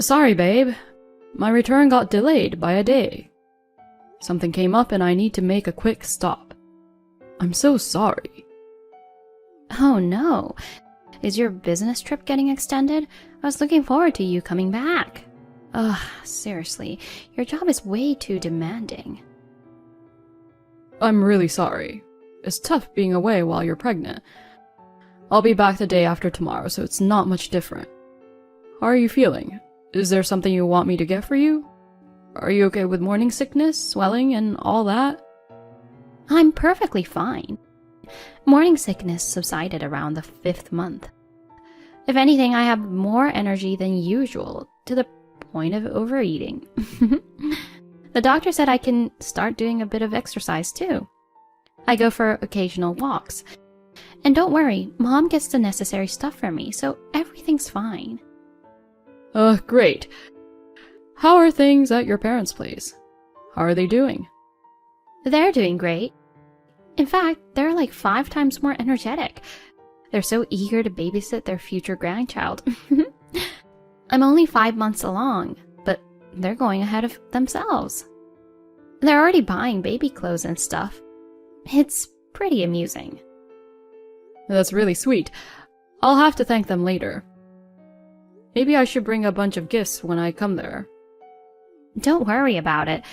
Sorry, babe. My return got delayed by a day. Something came up and I need to make a quick stop. I'm so sorry. Oh no. Is your business trip getting extended? I was looking forward to you coming back. Ugh, seriously, your job is way too demanding. I'm really sorry. It's tough being away while you're pregnant. I'll be back the day after tomorrow, so it's not much different. How are you feeling? Is there something you want me to get for you? Are you okay with morning sickness, swelling, and all that? I'm perfectly fine. Morning sickness subsided around the 5th month. If anything, I have more energy than usual, to the point of overeating. The doctor said I can start doing a bit of exercise too. I go for occasional walks. And don't worry, Mom gets the necessary stuff for me, so everything's fine. Great. How are things at your parents' place? How are they doing? They're doing great. In fact, they're like 5 times more energetic. They're so eager to babysit their future grandchild. I'm only 5 months along, but they're going ahead of themselves. They're already buying baby clothes and stuff. It's pretty amusing. That's really sweet. I'll have to thank them later. Maybe I should bring a bunch of gifts when I come there. Don't worry about it.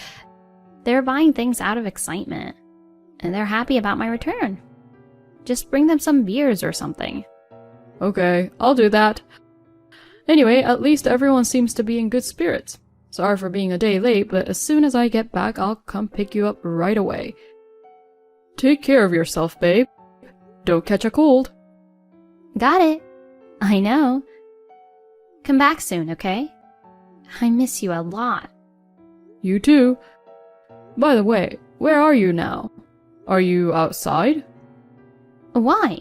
They're buying things out of excitement, and they're happy about my return. Just bring them some beers or something. Okay, I'll do that. Anyway, at least everyone seems to be in good spirits. Sorry for being a day late, but as soon as I get back, I'll come pick you up right away. Take care of yourself, babe. Don't catch a cold. Got it. I know. Come back soon, okay? I miss you a lot. You too. By the way, where are you now? Are you outside? Why?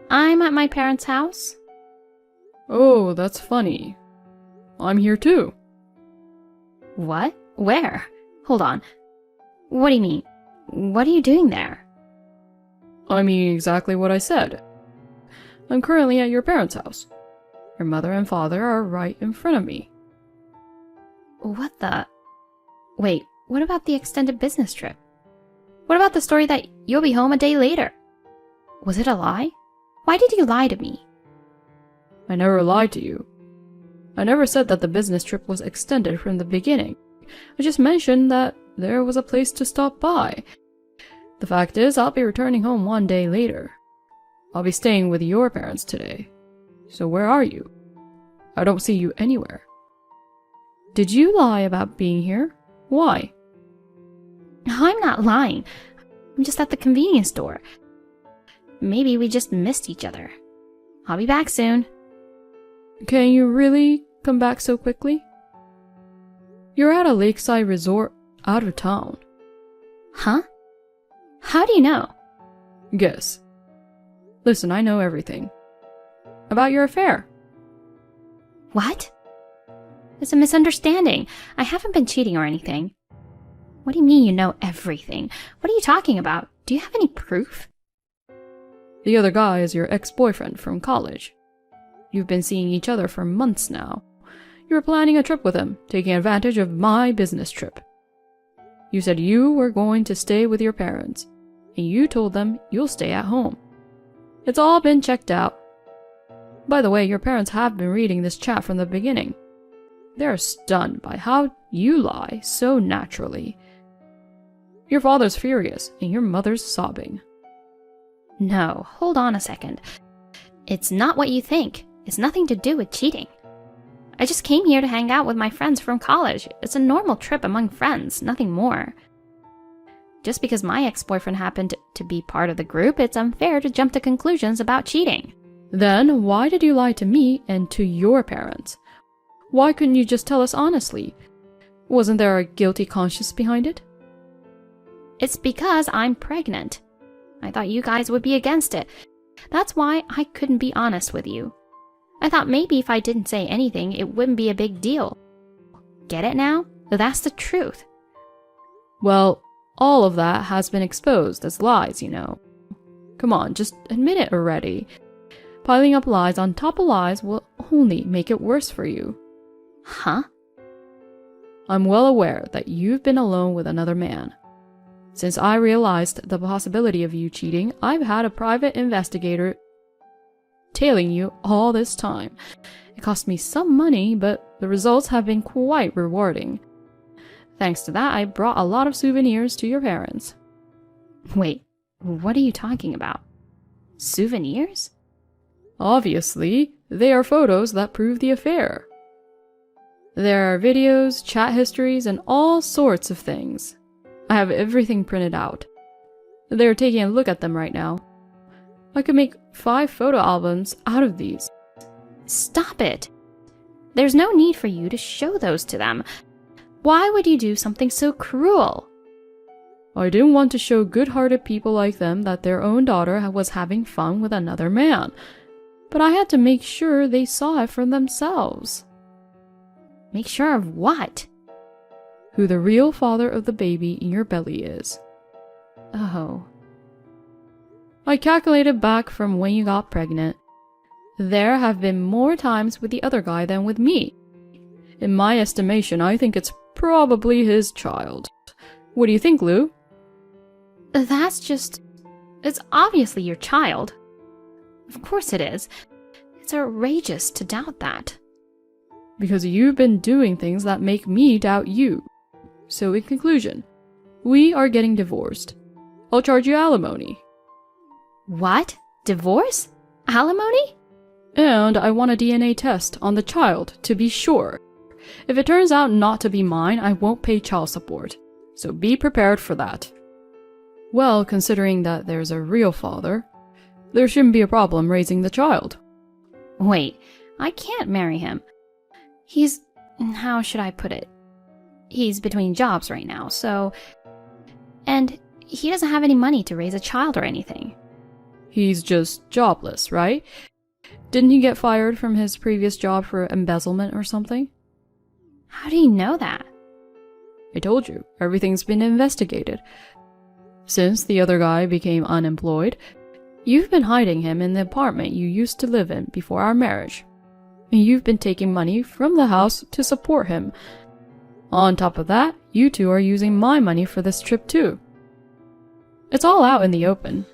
I'm at my parents' house. Oh, that's funny. I'm here too. What? Where? Hold on. What do you mean? What are you doing there? I mean exactly what I said. I'm currently at your parents' house. Your mother and father are right in front of me. What the? Wait, what about the extended business trip? What about the story that you'll be home a day later? Was it a lie? Why did you lie to me? I never lied to you. I never said that the business trip was extended from the beginning. I just mentioned that there was a place to stop by. The fact is, I'll be returning home one day later. I'll be staying with your parents today. So where are you? I don't see you anywhere. Did you lie about being here? Why? I'm not lying. I'm just at the convenience store. Maybe we just missed each other. I'll be back soon. Can you really come back so quickly? You're at a lakeside resort out of town. Huh? How do you know? Guess. Listen, I know everything. About your affair. What? It's a misunderstanding. I haven't been cheating or anything. What do you mean you know everything? What are you talking about? Do you have any proof? The other guy is your ex-boyfriend from college. You've been seeing each other for months now. You were planning a trip with him, taking advantage of my business trip. You said you were going to stay with your parents, and you told them you'll stay at home. It's all been checked out. By the way, your parents have been reading this chat from the beginning. They're stunned by how you lie so naturally. Your father's furious, and your mother's sobbing. No, hold on a second. It's not what you think. It's nothing to do with cheating. I just came here to hang out with my friends from college. It's a normal trip among friends, nothing more. Just because my ex-boyfriend happened to be part of the group, it's unfair to jump to conclusions about cheating. Then why did you lie to me and to your parents? Why couldn't you just tell us honestly? Wasn't there a guilty conscience behind it? It's because I'm pregnant. I thought you guys would be against it. That's why I couldn't be honest with you. I thought maybe if I didn't say anything, it wouldn't be a big deal. Get it now? That's the truth. Well, all of that has been exposed as lies, you know. Come on, just admit it already. Piling up lies on top of lies will only make it worse for you. Huh? I'm well aware that you've been alone with another man. Since I realized the possibility of you cheating, I've had a private investigator tailing you all this time. It cost me some money, but the results have been quite rewarding. Thanks to that, I brought a lot of souvenirs to your parents. Wait, what are you talking about? Souvenirs? Obviously, they are photos that prove the affair. There are videos, chat histories, and all sorts of things. I have everything printed out. They're taking a look at them right now. I could make 5 photo albums out of these. Stop it! There's no need for you to show those to them. Why would you do something so cruel? I didn't want to show good-hearted people like them that their own daughter was having fun with another man. But I had to make sure they saw it for themselves. Make sure of what? Who the real father of the baby in your belly is. Oh. I calculated back from when you got pregnant. There have been more times with the other guy than with me. In my estimation, I think it's probably his child. What do you think, Lou? That's just... It's obviously your child. Of course it is. It's outrageous to doubt that. Because you've been doing things that make me doubt you. So in conclusion, we are getting divorced. I'll charge you alimony. What? Divorce? Alimony? And I want a DNA test on the child to be sure. If it turns out not to be mine, I won't pay child support. So be prepared for that. Well, considering that there's a real father, there shouldn't be a problem raising the child. Wait, I can't marry him. He's... how should I put it? He's between jobs right now, so... And he doesn't have any money to raise a child or anything. He's just jobless, right? Didn't he get fired from his previous job for embezzlement or something? How do you know that? I told you, everything's been investigated. Since the other guy became unemployed, you've been hiding him in the apartment you used to live in before our marriage. And you've been taking money from the house to support him. On top of that, you two are using my money for this trip too. It's all out in the open.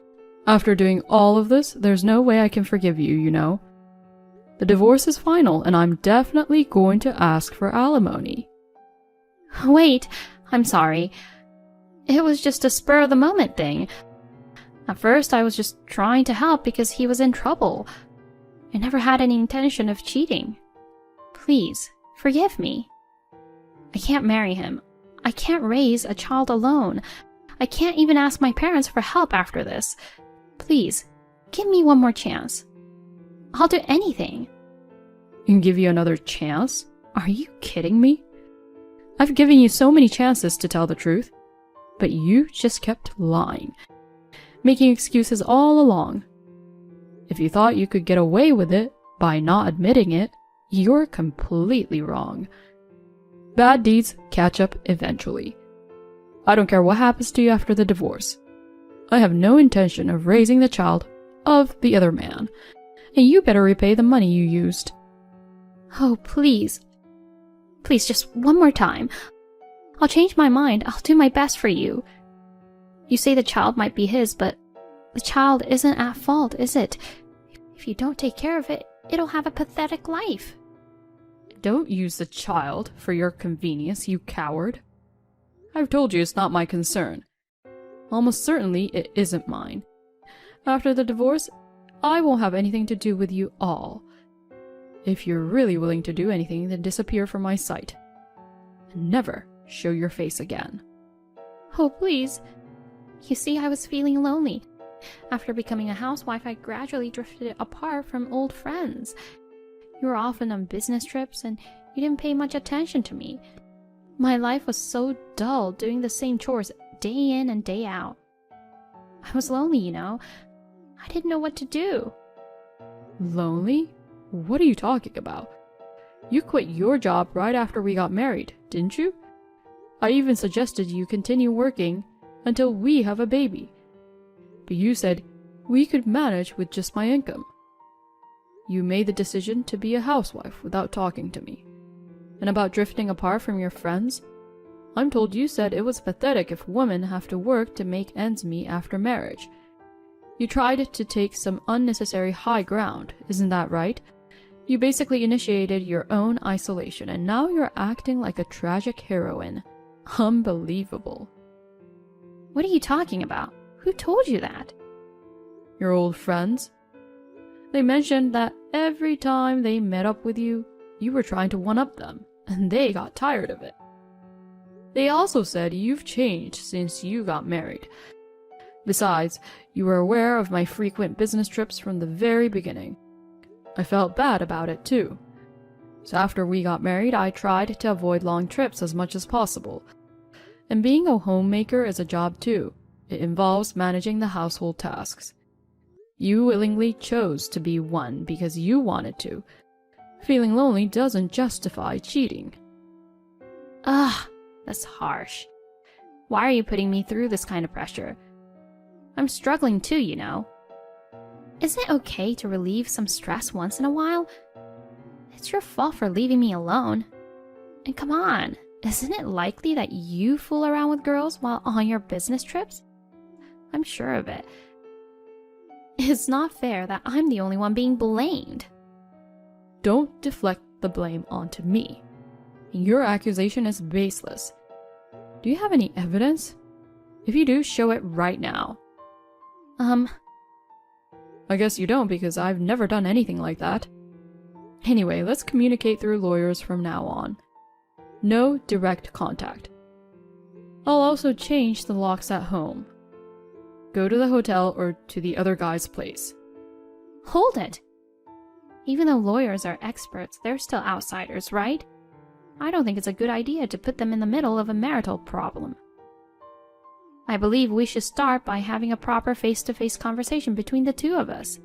After doing all of this, there's no way I can forgive you, you know. The divorce is final, and I'm definitely going to ask for alimony. Wait, I'm sorry. It was just a spur-of-the-moment thing. At first, I was just trying to help because he was in trouble. I never had any intention of cheating. Please, forgive me. I can't marry him. I can't raise a child alone. I can't even ask my parents for help after this. Please, give me one more chance. I'll do anything. And give you another chance? Are you kidding me? I've given you so many chances to tell the truth, but you just kept lying, making excuses all along. If you thought you could get away with it by not admitting it, you're completely wrong. Bad deeds catch up eventually. I don't care what happens to you after the divorce. I have no intention of raising the child of the other man, and you better repay the money you used. Oh, please. Please, just one more time. I'll change my mind. I'll do my best for you. You say the child might be his, but the child isn't at fault, is it? If you don't take care of it, it'll have a pathetic life. Don't use the child for your convenience, you coward. I've told you it's not my concern. Almost certainly it isn't mine. After the divorce, I won't have anything to do with you all. If you're really willing to do anything, then disappear from my sight. And never show your face again. Oh, please. You see, I was feeling lonely. After becoming a housewife, I gradually drifted apart from old friends. You were often on business trips, and you didn't pay much attention to me. My life was so dull, doing the same chores day in and day out. I was lonely, you know. I didn't know what to do. Lonely? What are you talking about? You quit your job right after we got married, didn't you? I even suggested you continue working until we have a baby. But you said we could manage with just my income. You made the decision to be a housewife without talking to me. And about drifting apart from your friends? I'm told you said it was pathetic if women have to work to make ends meet after marriage. You tried to take some unnecessary high ground, isn't that right? You basically initiated your own isolation, and now you're acting like a tragic heroine. Unbelievable. What are you talking about? Who told you that? Your old friends. They mentioned that every time they met up with you, you were trying to one-up them, and they got tired of it. They also said you've changed since you got married. Besides, you were aware of my frequent business trips from the very beginning. I felt bad about it too. So after we got married, I tried to avoid long trips as much as possible. And being a homemaker is a job too. It involves managing the household tasks. You willingly chose to be one because you wanted to. Feeling lonely doesn't justify cheating. Ugh, that's harsh. Why are you putting me through this kind of pressure? I'm struggling too, you know. Isn't it okay to relieve some stress once in a while? It's your fault for leaving me alone. And come on, isn't it likely that you fool around with girls while on your business trips? I'm sure of it. It's not fair that I'm the only one being blamed. Don't deflect the blame onto me. Your accusation is baseless. Do you have any evidence? If you do, show it right now. I guess you don't because I've never done anything like that. Anyway, let's communicate through lawyers from now on. No direct contact. I'll also change the locks at home. Go to the hotel or to the other guy's place. Hold it! Even though lawyers are experts, they're still outsiders, right? I don't think it's a good idea to put them in the middle of a marital problem. I believe we should start by having a proper face-to-face conversation between the two of us.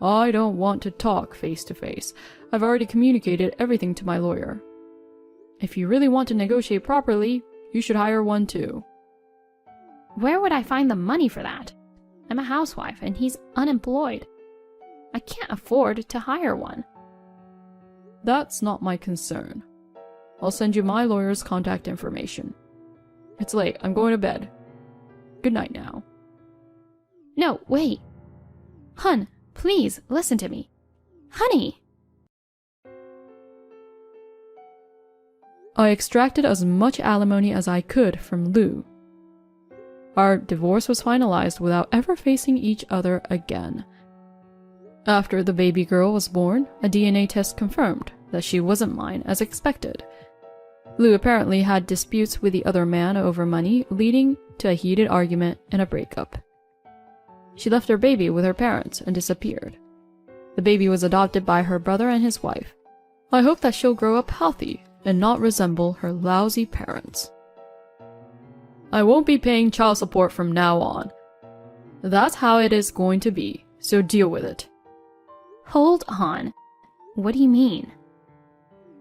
I don't want to talk face-to-face. I've already communicated everything to my lawyer. If you really want to negotiate properly, you should hire one too. Where would I find the money for that? I'm a housewife and he's unemployed. I can't afford to hire one. That's not my concern. I'll send you my lawyer's contact information. It's late. I'm going to bed. Good night now. No, wait. Hun, please, listen to me. Honey! I extracted as much alimony as I could from Lou. Our divorce was finalized without ever facing each other again. After the baby girl was born, a DNA test confirmed that she wasn't mine as expected. Lou apparently had disputes with the other man over money, leading to a heated argument and a breakup. She left her baby with her parents and disappeared. The baby was adopted by her brother and his wife. I hope that she'll grow up healthy and not resemble her lousy parents. I won't be paying child support from now on. That's how it is going to be, so deal with it. Hold on. What do you mean?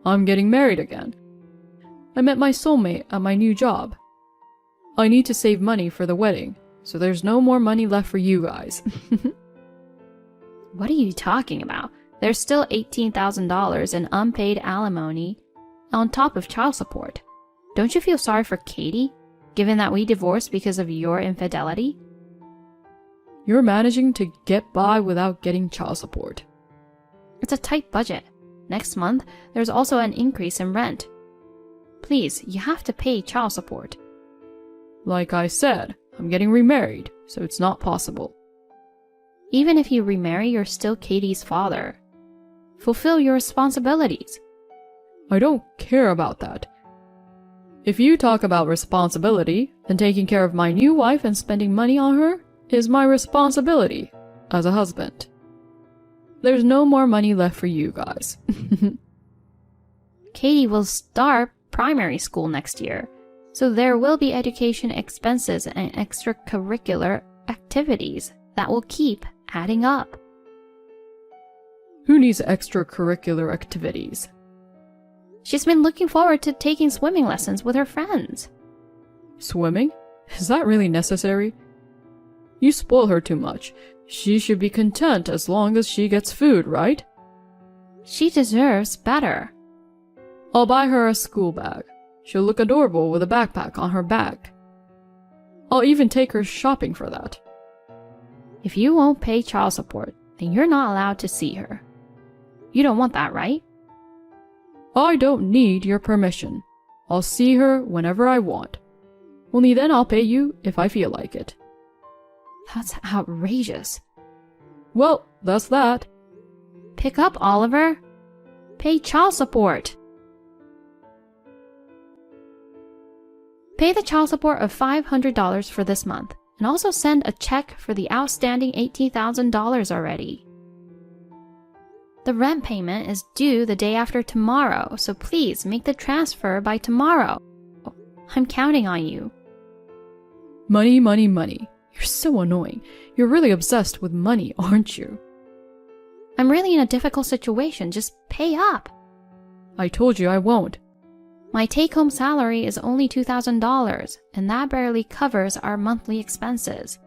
I'm getting married again. I met my soulmate at my new job. I need to save money for the wedding, so there's no more money left for you guys. What are you talking about? There's still $18,000 in unpaid alimony on top of child support. Don't you feel sorry for Katie, given that we divorced because of your infidelity? You're managing to get by without getting child support. It's a tight budget. Next month, there's also an increase in rent. Please, you have to pay child support. Like I said, I'm getting remarried, so it's not possible. Even if you remarry, you're still Katie's father. Fulfill your responsibilities. I don't care about that. If you talk about responsibility, then taking care of my new wife and spending money on her is my responsibility as a husband. There's no more money left for you guys. Katie will start primary school next year, so there will be education expenses and extracurricular activities that will keep adding up. Who needs extracurricular activities? She's been looking forward to taking swimming lessons with her friends. Swimming? Is that really necessary? You spoil her too much. She should be content as long as she gets food, right? She deserves better. I'll buy her a school bag. She'll look adorable with a backpack on her back. I'll even take her shopping for that. If you won't pay child support, then you're not allowed to see her. You don't want that, right? I don't need your permission. I'll see her whenever I want. Only then I'll pay you if I feel like it. That's outrageous. Well, that's that. Pick up, Oliver. Pay child support. Pay the child support of $500 for this month, and also send a check for the outstanding $18,000 already. The rent payment is due the day after tomorrow, so please make the transfer by tomorrow. I'm counting on you. Money, money, money. You're so annoying. You're really obsessed with money, aren't you? I'm really in a difficult situation. Just pay up. I told you I won't. My take-home salary is only $2,000, and that barely covers our monthly expenses.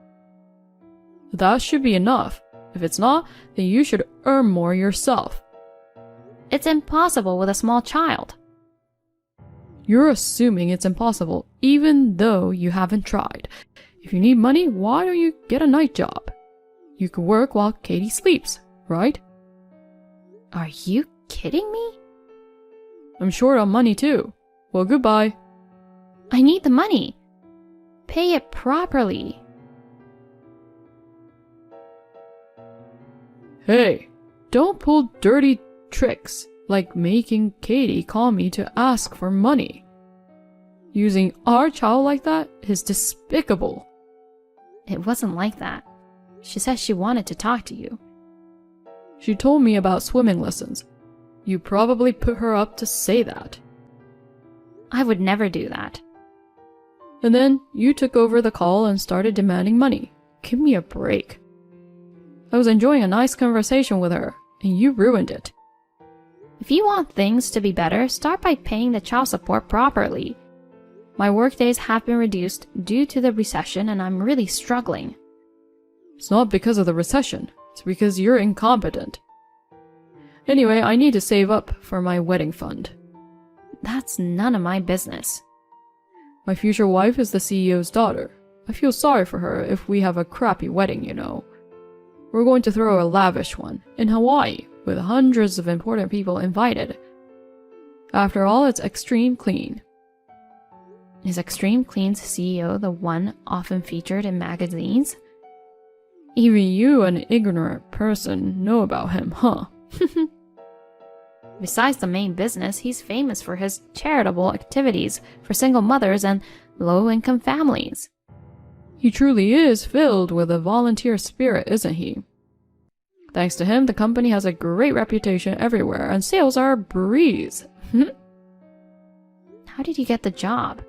That should be enough. If it's not, then you should earn more yourself. It's impossible with a small child. You're assuming it's impossible, even though you haven't tried. If you need money, why don't you get a night job? You can work while Katie sleeps, right? Are you kidding me? I'm short on money too. Well, goodbye. I need the money. Pay it properly. Hey, don't pull dirty tricks like making Katie call me to ask for money. Using our child like that is despicable. It wasn't like that. She said she wanted to talk to you. She told me about swimming lessons. You probably put her up to say that. I would never do that. And then you took over the call and started demanding money. Give me a break. I was enjoying a nice conversation with her, and you ruined it. If you want things to be better, start by paying the child support properly. My workdays have been reduced due to the recession, and I'm really struggling. It's not because of the recession. It's because you're incompetent. Anyway, I need to save up for my wedding fund. That's none of my business. My future wife is the CEO's daughter. I feel sorry for her if we have a crappy wedding, you know. We're going to throw a lavish one in Hawaii with hundreds of important people invited. After all, it's Extreme Clean. Is Extreme Clean's CEO the one often featured in magazines? Even you, an ignorant person, know about him, huh? Besides the main business, he's famous for his charitable activities for single mothers and low-income families. He truly is filled with a volunteer spirit, isn't he? Thanks to him, the company has a great reputation everywhere, and sales are a breeze. How did you get the job?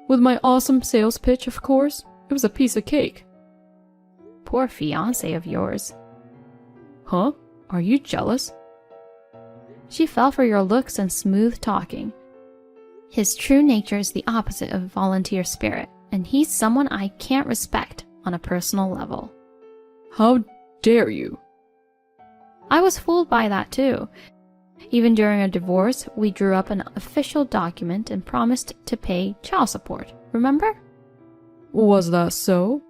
With my awesome sales pitch, of course. It was a piece of cake. Poor fiancé of yours. Huh? Are you jealous? She fell for your looks and smooth talking. His true nature is the opposite of volunteer spirit, and he's someone I can't respect on a personal level. How dare you? I was fooled by that too. Even during a divorce, we drew up an official document and promised to pay child support, remember? Was that so?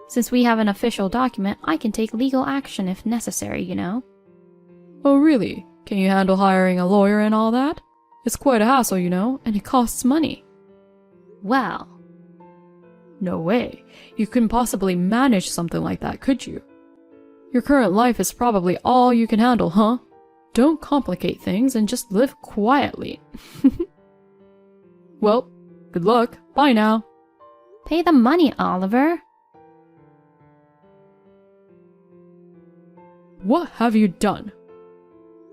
Since we have an official document, I can take legal action if necessary, you know. Oh, really? Can you handle hiring a lawyer and all that? It's quite a hassle, you know, and it costs money. Well. No way. You couldn't possibly manage something like that, could you? Your current life is probably all you can handle, huh? Don't complicate things and just live quietly. Well, good luck. Bye now. Pay the money, Oliver. What have you done?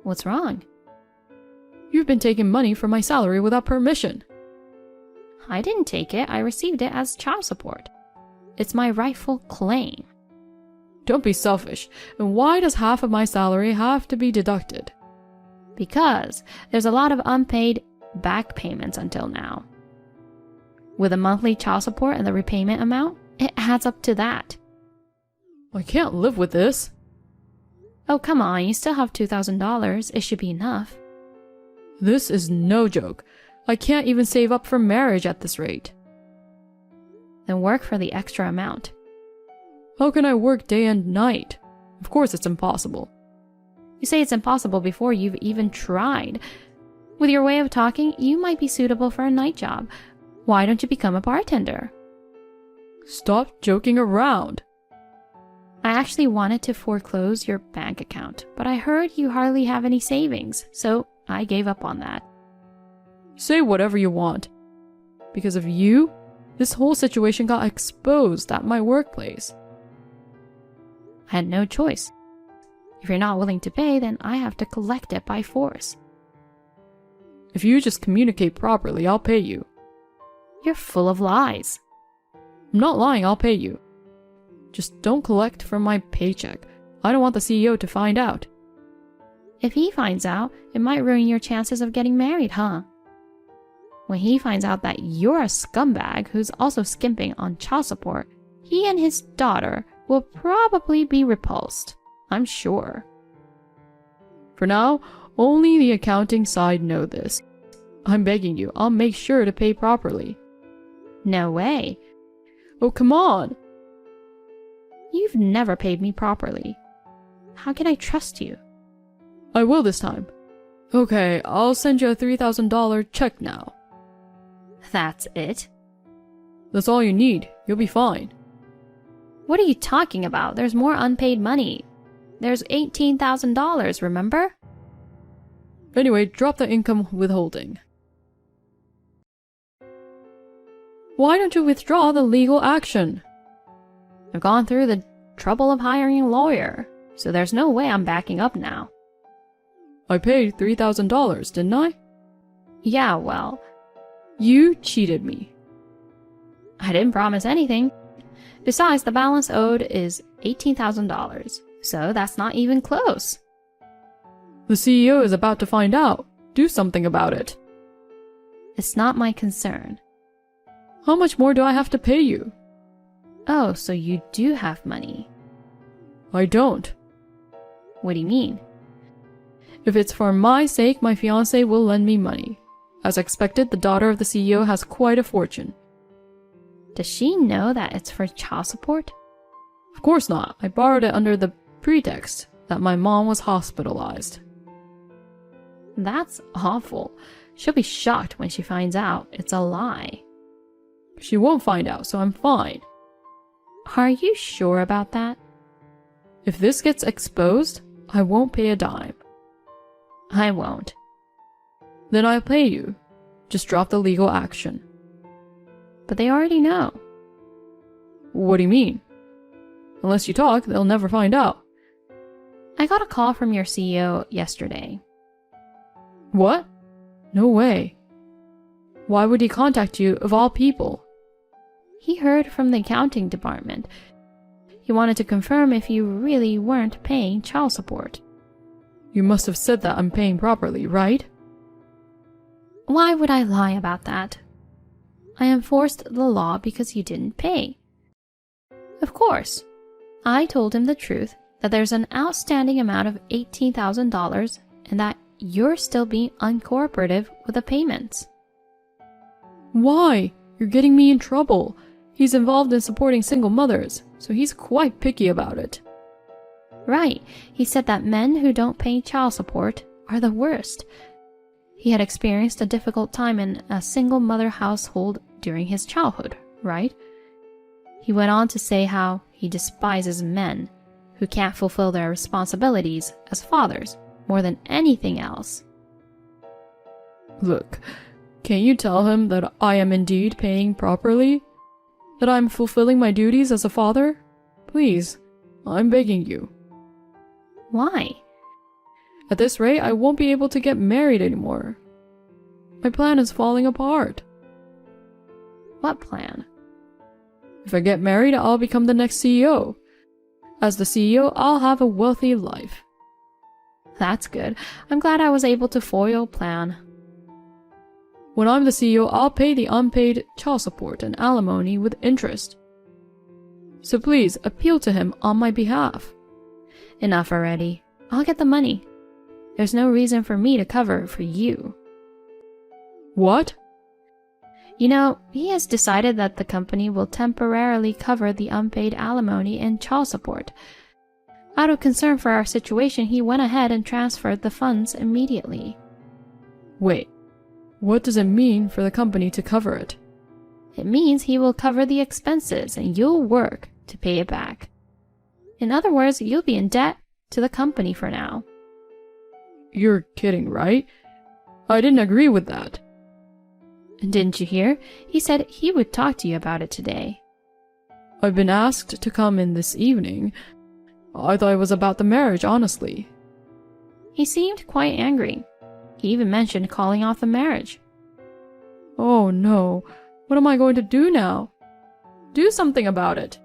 What's wrong? You've been taking money from my salary without permission. I didn't take it. I received it as child support. It's my rightful claim. Don't be selfish. And why does half of my salary have to be deducted? Because there's a lot of unpaid back payments until now. With a monthly child support and the repayment amount, it adds up to that. I can't live with this. Oh, come on, you still have $2,000. It should be enough. This is no joke. I can't even save up for marriage at this rate. Then work for the extra amount. How can I work day and night? Of course it's impossible. You say it's impossible before you've even tried. With your way of talking, you might be suitable for a night job. Why don't you become a bartender? Stop joking around. I actually wanted to foreclose your bank account, but I heard you hardly have any savings, so I gave up on that. Say whatever you want. Because of you, this whole situation got exposed at my workplace. I had no choice. If you're not willing to pay, then I have to collect it by force. If you just communicate properly, I'll pay you. You're full of lies. I'm not lying, I'll pay you. Just don't collect from my paycheck. I don't want the CEO to find out. If he finds out, it might ruin your chances of getting married, huh? When he finds out that you're a scumbag who's also skimping on child support, he and his daughter will probably be repulsed. I'm sure. For now, only the accounting side know this. I'm begging you, I'll make sure to pay properly. No way. Oh, come on. You've never paid me properly. How can I trust you? I will this time. Okay, I'll send you a $3,000 check now. That's it? That's all you need. You'll be fine. What are you talking about? There's more unpaid money. There's $18,000, remember? Anyway, drop the income withholding. Why don't you withdraw the legal action? I've gone through the trouble of hiring a lawyer, so there's no way I'm backing up now. I paid $3,000, didn't I? Yeah, well, You cheated me. I didn't promise anything. Besides, the balance owed is $18,000, so that's not even close. The CEO is about to find out. Do something about it. It's not my concern. How much more do I have to pay you? Oh, so you do have money. I don't. What do you mean? If it's for my sake, my fiancé will lend me money. As expected, the daughter of the CEO has quite a fortune. Does she know that it's for child support? Of course not. I borrowed it under the pretext that my mom was hospitalized. That's awful. She'll be shocked when she finds out it's a lie. She won't find out, so I'm fine. Are you sure about that? If this gets exposed, I won't pay a dime. I won't. Then I'll pay you. Just drop the legal action. But they already know. What do you mean? Unless you talk, they'll never find out. I got a call from your CEO yesterday. What? No way. Why would he contact you of all people? He heard from the accounting department. He wanted to confirm if you really weren't paying child support. You must have said that I'm paying properly, right? Why would I lie about that? I enforced the law because you didn't pay. Of course. I told him the truth, that there's an outstanding amount of $18,000 and that you're still being uncooperative with the payments. Why? You're getting me in trouble. He's involved in supporting single mothers, so he's quite picky about it. Right. He said that men who don't pay child support are the worst. He had experienced a difficult time in a single mother household during his childhood, right? He went on to say how he despises men who can't fulfill their responsibilities as fathers more than anything else. Look, can you tell him that I am indeed paying properly? That I'm fulfilling my duties as a father? Please, I'm begging you. Why? At this rate, I won't be able to get married anymore. My plan is falling apart. What plan? If I get married, I'll become the next CEO. As the CEO, I'll have a wealthy life. That's good. I'm glad I was able to foil your plan. When I'm the CEO, I'll pay the unpaid child support and alimony with interest. So please, appeal to him on my behalf. Enough already. I'll get the money. There's no reason for me to cover for you. What? You know, he has decided that the company will temporarily cover the unpaid alimony and child support. Out of concern for our situation, he went ahead and transferred the funds immediately. Wait, what does it mean for the company to cover it? It means he will cover the expenses and you'll work to pay it back. In other words, you'll be in debt to the company for now. You're kidding, right? I didn't agree with that. Didn't you hear? He said he would talk to you about it today. I've been asked to come in this evening. I thought it was about the marriage, honestly. He seemed quite angry. He even mentioned calling off the marriage. Oh no, what am I going to do now? Do something about it.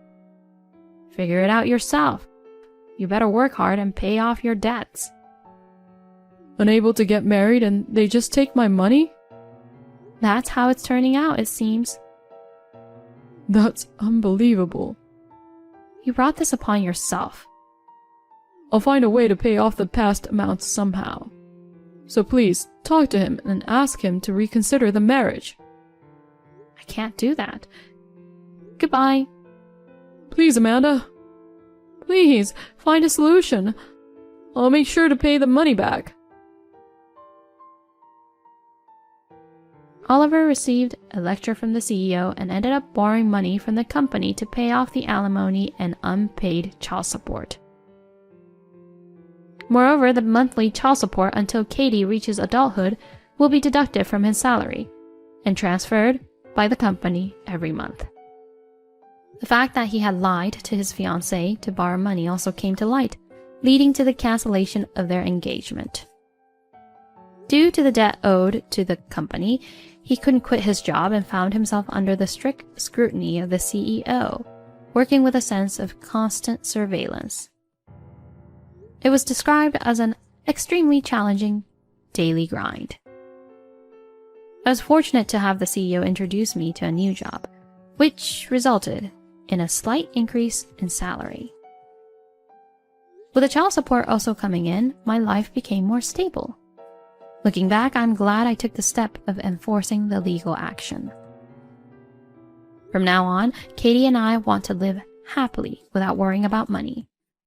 Figure it out yourself. You better work hard and pay off your debts. Unable to get married and they just take my money? That's how it's turning out, it seems. That's unbelievable. You brought this upon yourself. I'll find a way to pay off the past amounts somehow. So please, talk to him and ask him to reconsider the marriage. I can't do that. Goodbye. Please, Amanda. Please, find a solution. I'll make sure to pay the money back. Oliver received a lecture from the CEO and ended up borrowing money from the company to pay off the alimony and unpaid child support. Moreover, the monthly child support until Katie reaches adulthood will be deducted from his salary and transferred by the company every month. The fact that he had lied to his fiancée to borrow money also came to light, leading to the cancellation of their engagement. Due to the debt owed to the company, he couldn't quit his job and found himself under the strict scrutiny of the CEO, working with a sense of constant surveillance. It was described as an extremely challenging daily grind. I was fortunate to have the CEO introduce me to a new job, which resulted in a slight increase in salary. With the child support also coming in, my life became more stable. Looking back, I'm glad I took the step of enforcing the legal action. From now on, Katie and I want to live happily without worrying about money.